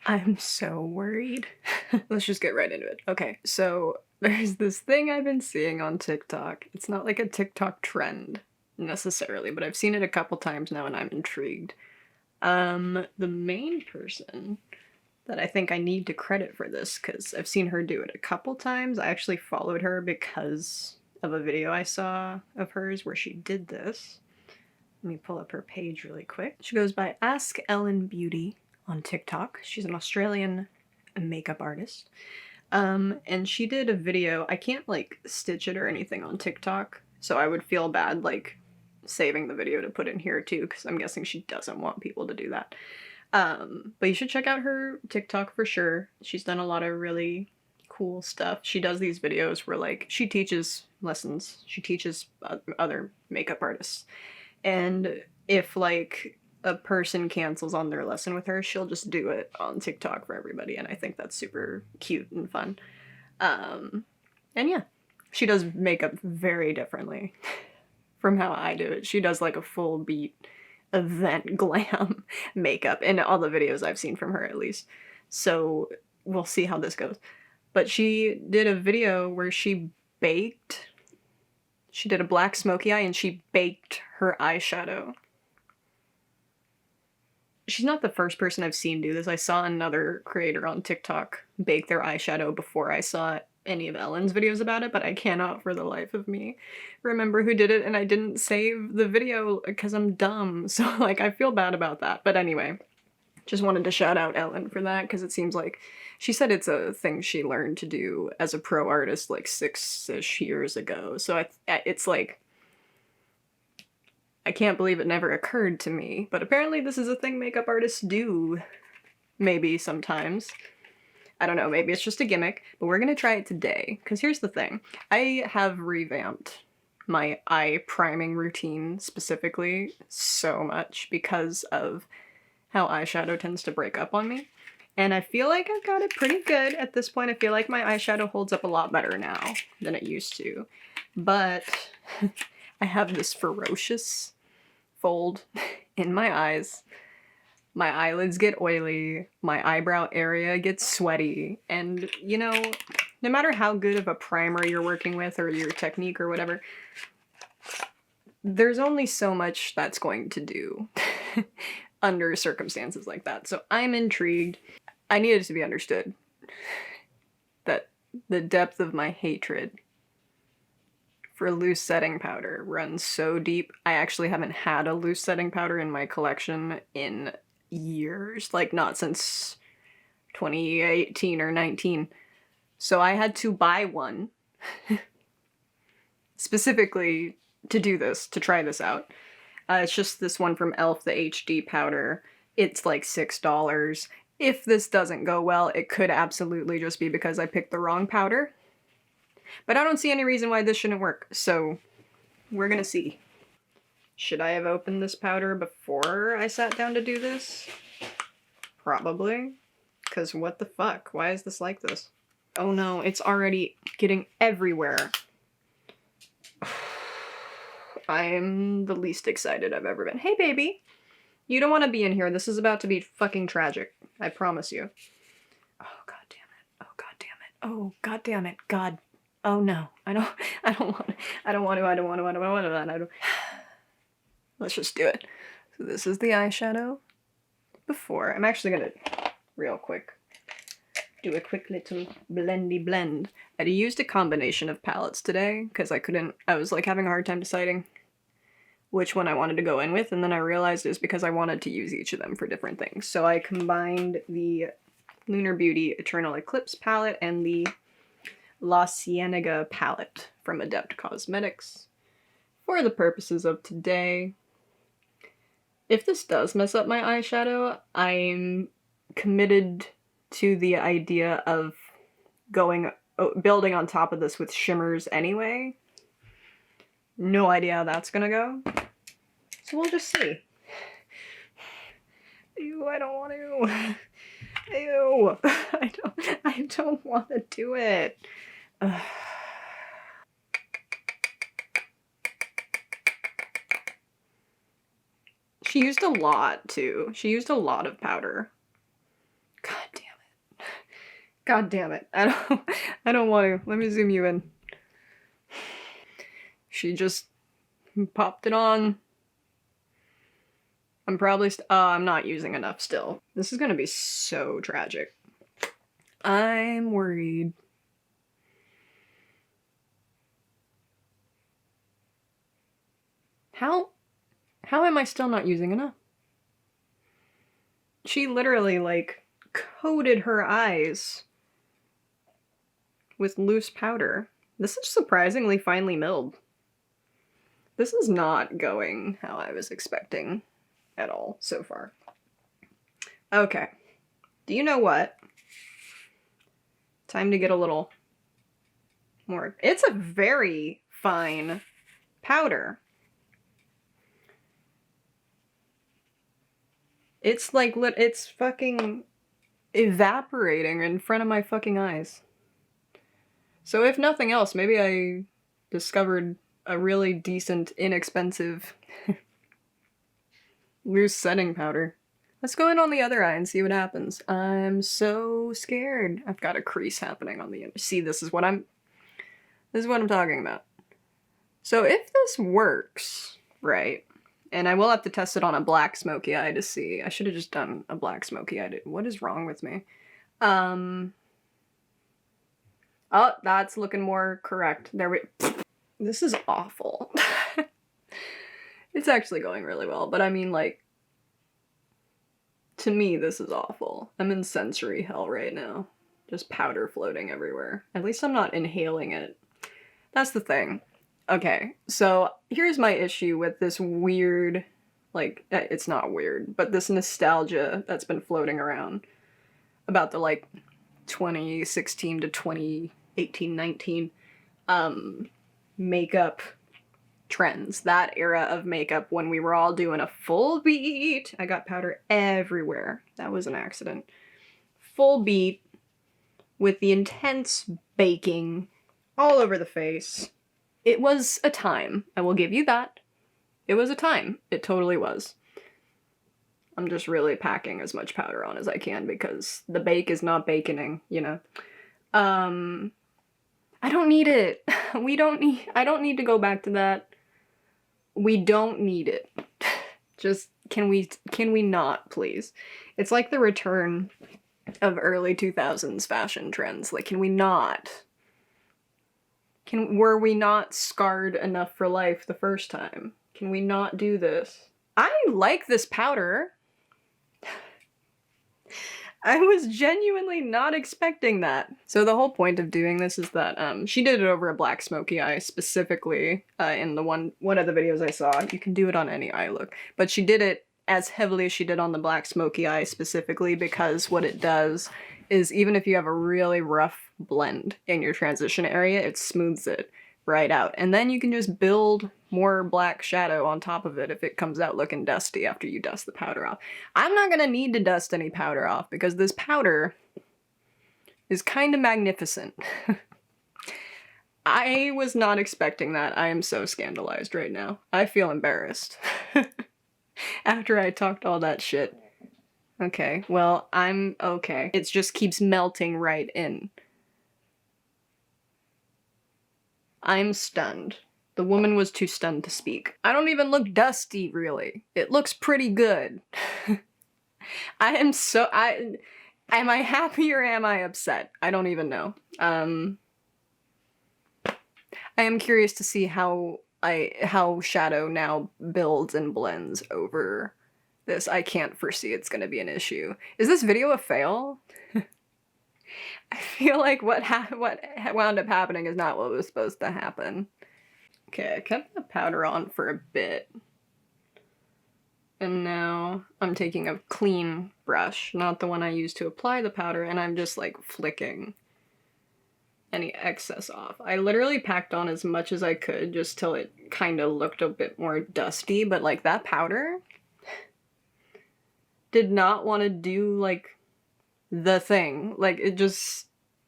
I'm so worried. Let's just get right into it. Okay, so there's this thing I've been seeing on TikTok. It's not like a TikTok trend necessarily, but I've seen it a couple times now and I'm intrigued. The main person that I think I need to credit for this, because I've seen her do it a couple times. I actually followed her because of a video I saw of hers where she did this. Let me pull up her page really quick. She goes by Ask Ellen Beauty on TikTok. She's an Australian makeup artist. And she did a video. I can't like stitch it or anything on TikTok, so I would feel bad like saving the video to put in here too, because I'm guessing she doesn't want people to do that. But you should check out her TikTok for sure. She's done a lot of really cool stuff. She does these videos where like she teaches lessons. She teaches other makeup artists. And if like a person cancels on their lesson with her, she'll just do it on TikTok for everybody, and I think that's super cute and fun. And yeah, she does makeup very differently from how I do it. She does like a full beat event glam makeup in all the videos I've seen from her, at least. So we'll see how this goes. But she did a video where she baked. She did a black smoky eye and she baked her eyeshadow. She's not the first person I've seen do this. I saw another creator on TikTok bake their eyeshadow before I saw any of Ellen's videos about it, but I cannot for the life of me remember who did it, and I didn't save the video because I'm dumb, so like I feel bad about that. But anyway, just wanted to shout out Ellen for that, because it seems like she said it's a thing she learned to do as a pro artist like 6-ish years ago, so it's like, I can't believe it never occurred to me, but apparently this is a thing makeup artists do, maybe sometimes. I don't know, maybe it's just a gimmick, but we're gonna try it today, because here's the thing. I have revamped my eye priming routine specifically so much because of how eyeshadow tends to break up on me. And I feel like I've got it pretty good at this point. I feel like my eyeshadow holds up a lot better now than it used to. But I have this ferocious fold in my eyes. My eyelids get oily, my eyebrow area gets sweaty, and you know, no matter how good of a primer you're working with or your technique or whatever, there's only so much that's going to do under circumstances like that. So I'm intrigued. I need it to be understood that the depth of my hatred for loose setting powder runs so deep. I actually haven't had a loose setting powder in my collection in years, like not since 2018 or 19. So I had to buy one specifically to do this, to try this out. It's just this one from e.l.f., the HD powder. It's like $6. If this doesn't go well, it could absolutely just be because I picked the wrong powder. But I don't see any reason why this shouldn't work, so we're gonna see. Should I have opened this powder before I sat down to do this? Probably. Because what the fuck? Why is this like this? Oh no, it's already getting everywhere. I'm the least excited I've ever been. Hey baby! You don't want to be in here. This is about to be fucking tragic. I promise you. Oh god damn it. Oh god damn it. Oh god damn it. God. Oh no. I don't want to. Let's just do it. So this is the eyeshadow before. I'm actually gonna, real quick, do a quick little blendy blend. I used a combination of palettes today because I was like having a hard time deciding which one I wanted to go in with, and then I realized it was because I wanted to use each of them for different things. So I combined the Lunar Beauty Eternal Eclipse palette and the La Cienega palette from Adept Cosmetics for the purposes of today. If this does mess up my eyeshadow, I'm committed to the idea of building on top of this with shimmers anyway. No idea how that's gonna go. So we'll just see. Ew, I don't want to. Ew, I don't want to do it. Ugh. She used a lot, too. She used a lot of powder. God damn God damn it. I don't want to. Let me zoom you in. She just popped it on. I'm probably I'm not using enough still. This is gonna be so tragic. I'm worried. How am I still not using enough? She literally, like, coated her eyes with loose powder. This is surprisingly finely milled. This is not going how I was expecting at all so far. Okay. Do you know what? Time to get a little more. It's a very fine powder. It's like, it's fucking evaporating in front of my fucking eyes. So if nothing else, maybe I discovered a really decent, inexpensive loose setting powder. Let's go in on the other eye and see what happens. I'm so scared. I've got a crease happening on the end. See, this is what I'm talking about. So if this works, right, and I will have to test it on a black smoky eye to see. I should have just done a black smoky eye. What is wrong with me? Oh, that's looking more correct. There we... This is awful. It's actually going really well, but I mean, like, to me, this is awful. I'm in sensory hell right now. Just powder floating everywhere. At least I'm not inhaling it. That's the thing. Okay, so here's my issue with this weird, like, it's not weird, but this nostalgia that's been floating around about the, like, 2016 to 2018, 19 makeup trends. That era of makeup when we were all doing a full beat. I got powder everywhere. That was an accident. Full beat with the intense baking all over the face. It was a time. I will give you that. It was a time. It totally was. I'm just really packing as much powder on as I can because the bake is not baconing, you know. I don't need it. I don't need to go back to that. We don't need it. Just, can we not, please? It's like the return of early 2000s fashion trends. Like, can we not? Were we not scarred enough for life the first time? Can we not do this? I like this powder. I was genuinely not expecting that. So the whole point of doing this is that she did it over a black smoky eye specifically in the one of the videos I saw. You can do it on any eye look, but she did it as heavily as she did on the black smoky eye specifically because what it does is even if you have a really rough blend in your transition area, it smooths it right out. And then you can just build more black shadow on top of it if it comes out looking dusty after you dust the powder off. I'm not gonna need to dust any powder off because this powder is kind of magnificent. I was not expecting that. I am so scandalized right now. I feel embarrassed. After I talked all that shit. Okay, well, I'm okay. It just keeps melting right in. I'm stunned. The woman was too stunned to speak. I don't even look dusty, really. It looks pretty good. Am I happy or am I upset? I don't even know. I am curious to see how shadow now builds and blends over this. I can't foresee it's gonna be an issue. Is this video a fail? I feel like what wound up happening is not what was supposed to happen. Okay, I kept the powder on for a bit. And now I'm taking a clean brush, not the one I used to apply the powder, and I'm just like flicking any excess off. I literally packed on as much as I could just till it kind of looked a bit more dusty, but like that powder did not want to do like the thing. Like it just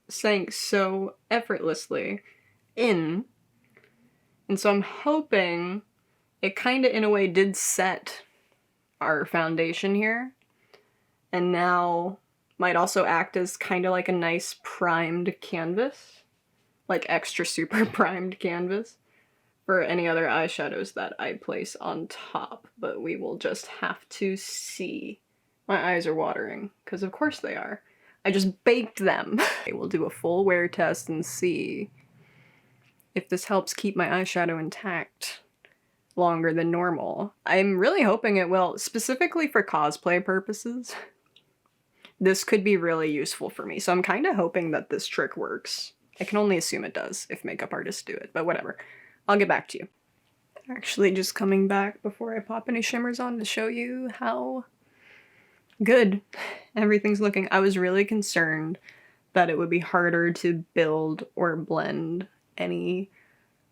sank so effortlessly in. And so I'm hoping it kind of in a way did set our foundation here. And now might also act as kind of like a nice primed canvas, like extra super primed canvas for any other eyeshadows that I place on top, but we will just have to see. My eyes are watering, because of course they are. I just baked them. We'll do a full wear test and see if this helps keep my eyeshadow intact longer than normal. I'm really hoping it will, specifically for cosplay purposes. This could be really useful for me, so I'm kind of hoping that this trick works. I can only assume it does if makeup artists do it, but whatever. I'll get back to you. Actually, just coming back before I pop any shimmers on to show you how good everything's looking. I was really concerned that it would be harder to build or blend any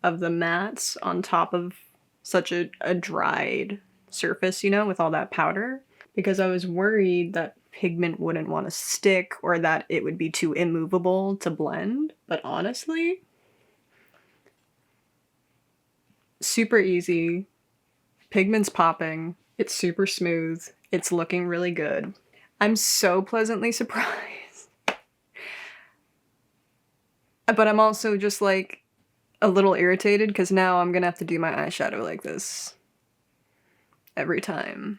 of the mattes on top of such a dried surface, you know, with all that powder, because I was worried that pigment wouldn't want to stick or that it would be too immovable to blend. But honestly, super easy. Pigment's popping. It's super smooth. It's looking really good. I'm so pleasantly surprised. But I'm also just like a little irritated because now I'm gonna have to do my eyeshadow like this every time.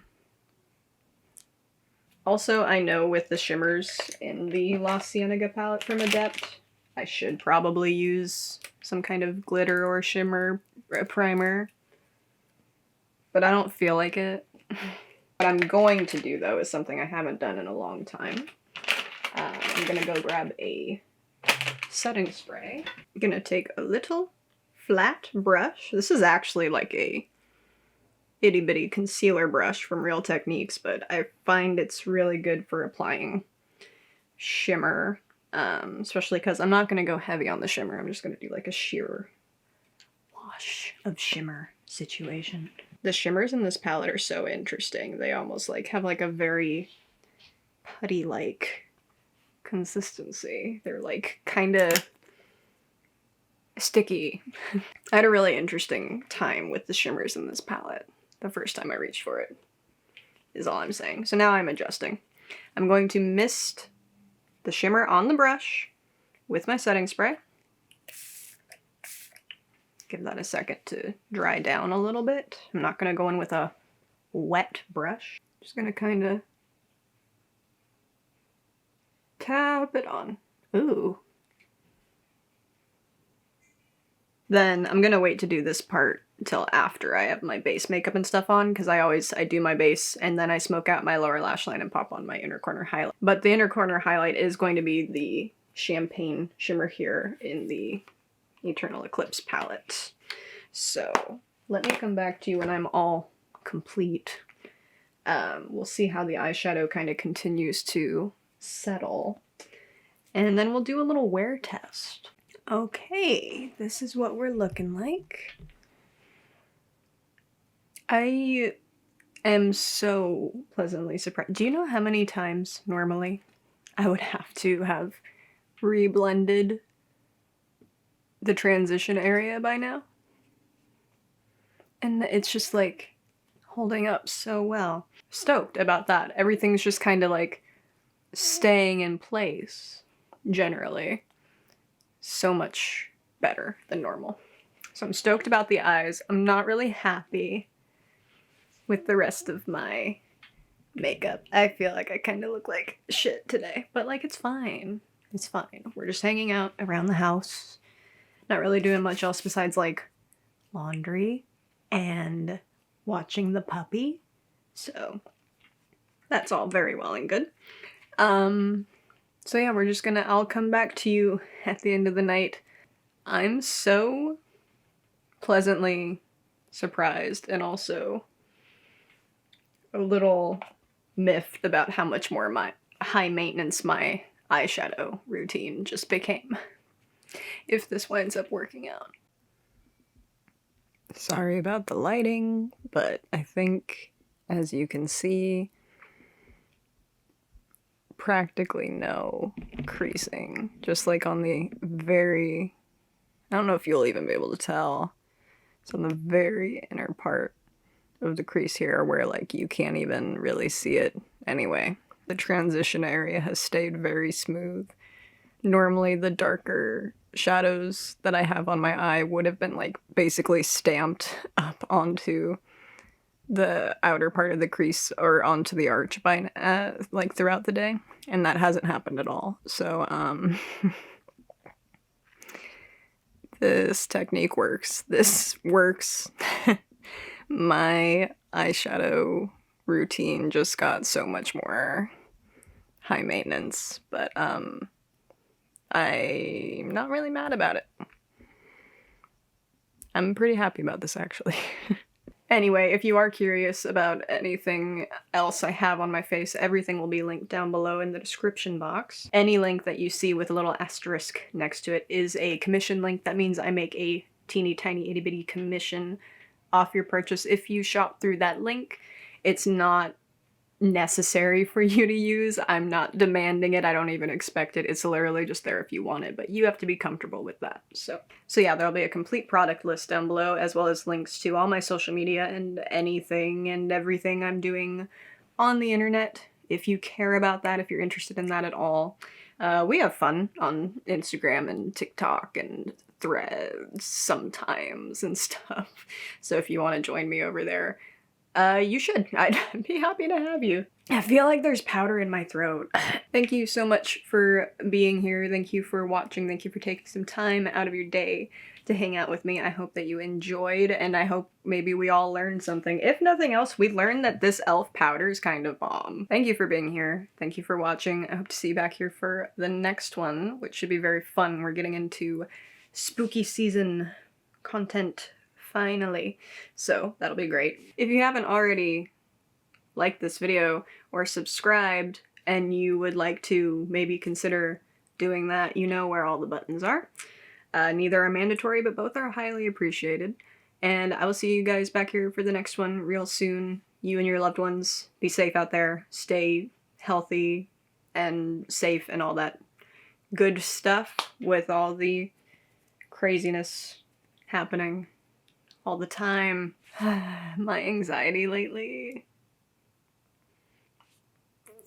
Also, I know with the shimmers in the La Cienega palette from Adept, I should probably use some kind of glitter or shimmer primer, but I don't feel like it. What I'm going to do, though, is something I haven't done in a long time. I'm gonna go grab a setting spray. I'm gonna take a little flat brush. This is actually like a itty bitty concealer brush from Real Techniques, but I find it's really good for applying shimmer, especially because I'm not gonna go heavy on the shimmer. I'm just gonna do like a sheer wash of shimmer situation. The shimmers in this palette are so interesting. They almost like have like a very putty-like consistency. They're like kind of sticky. I had a really interesting time with the shimmers in this palette the first time I reached for it, is all I'm saying. So now I'm adjusting. I'm going to mist the shimmer on the brush with my setting spray. Give that a second to dry down a little bit. I'm not going to go in with a wet brush. Just going to kind of tap it on. Ooh. Then I'm going to wait to do this part until after I have my base makeup and stuff on, because I do my base and then I smoke out my lower lash line and pop on my inner corner highlight. But the inner corner highlight is going to be the champagne shimmer here in the Eternal Eclipse palette. So let me come back to you when I'm all complete. We'll see how the eyeshadow kind of continues to settle, and then we'll do a little wear test. Okay, this is what we're looking like. I am so pleasantly surprised. Do you know how many times normally I would have to have re-blended the transition area by now? And it's just like holding up so well. Stoked about that. Everything's just kind of like staying in place generally. So much better than normal. So I'm stoked about the eyes. I'm not really happy with the rest of my makeup. I feel like I kind of look like shit today, but like it's fine. It's fine. We're just hanging out around the house. Not really doing much else besides like laundry and watching the puppy. So that's all very well and good. So yeah, we're just gonna, I'll come back to you at the end of the night. I'm so pleasantly surprised and also a little miffed about how much more high maintenance my eyeshadow routine just became, if this winds up working out. Sorry about the lighting, but I think, as you can see, practically no creasing. Just like on the very, I don't know if you'll even be able to tell, it's on the very inner part of the crease here where like you can't even really see it anyway. The transition area has stayed very smooth. Normally the darker shadows that I have on my eye would have been like basically stamped up onto the outer part of the crease or onto the arch by like throughout the day, and that hasn't happened at all. So this technique works. This works. My eyeshadow routine just got so much more high maintenance, but I'm not really mad about it. I'm pretty happy about this, actually. Anyway, if you are curious about anything else I have on my face, everything will be linked down below in the description box. Any link that you see with a little asterisk next to it is a commission link. That means I make a teeny tiny itty bitty commission off your purchase if you shop through that link. It's not necessary for you to use. I'm not demanding it. I don't even expect it. It's literally just there if you want it, but you have to be comfortable with that. So yeah, there'll be a complete product list down below, as well as links to all my social media and anything and everything I'm doing on the internet. If you care about that, if you're interested in that at all. We have fun on Instagram and TikTok and Threads sometimes and stuff. So if you want to join me over there, you should. I'd be happy to have you. I feel like there's powder in my throat. Thank you so much for being here. Thank you for watching. Thank you for taking some time out of your day to hang out with me. I hope that you enjoyed, and I hope maybe we all learned something. If nothing else, we learned that this e.l.f. powder is kind of bomb. Thank you for being here. Thank you for watching. I hope to see you back here for the next one, which should be very fun. We're getting into spooky season content finally, so that'll be great. If you haven't already liked this video or subscribed and you would like to maybe consider doing that, you know where all the buttons are. Neither are mandatory, but both are highly appreciated. And I will see you guys back here for the next one real soon. You and your loved ones, be safe out there, stay healthy and safe and all that good stuff with all the craziness happening all the time. My anxiety lately,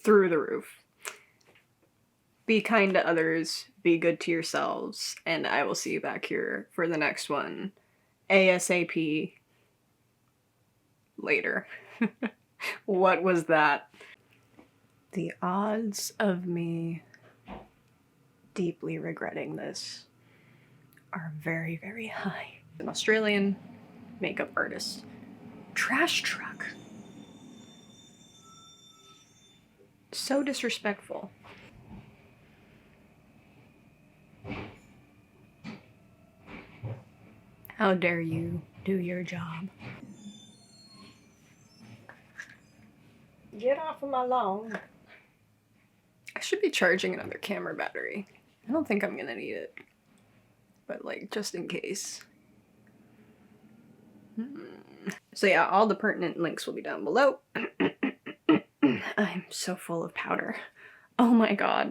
through the roof. Be kind to others, be good to yourselves, and I will see you back here for the next one. ASAP. Later. What was that? The odds of me deeply regretting this are very, very high. An Australian makeup artist. Trash truck. So disrespectful. How dare you do your job? Get off of my lawn. I should be charging another camera battery. I don't think I'm gonna need it. But like, just in case. So yeah, all the pertinent links will be down below. I'm so full of powder. Oh my god.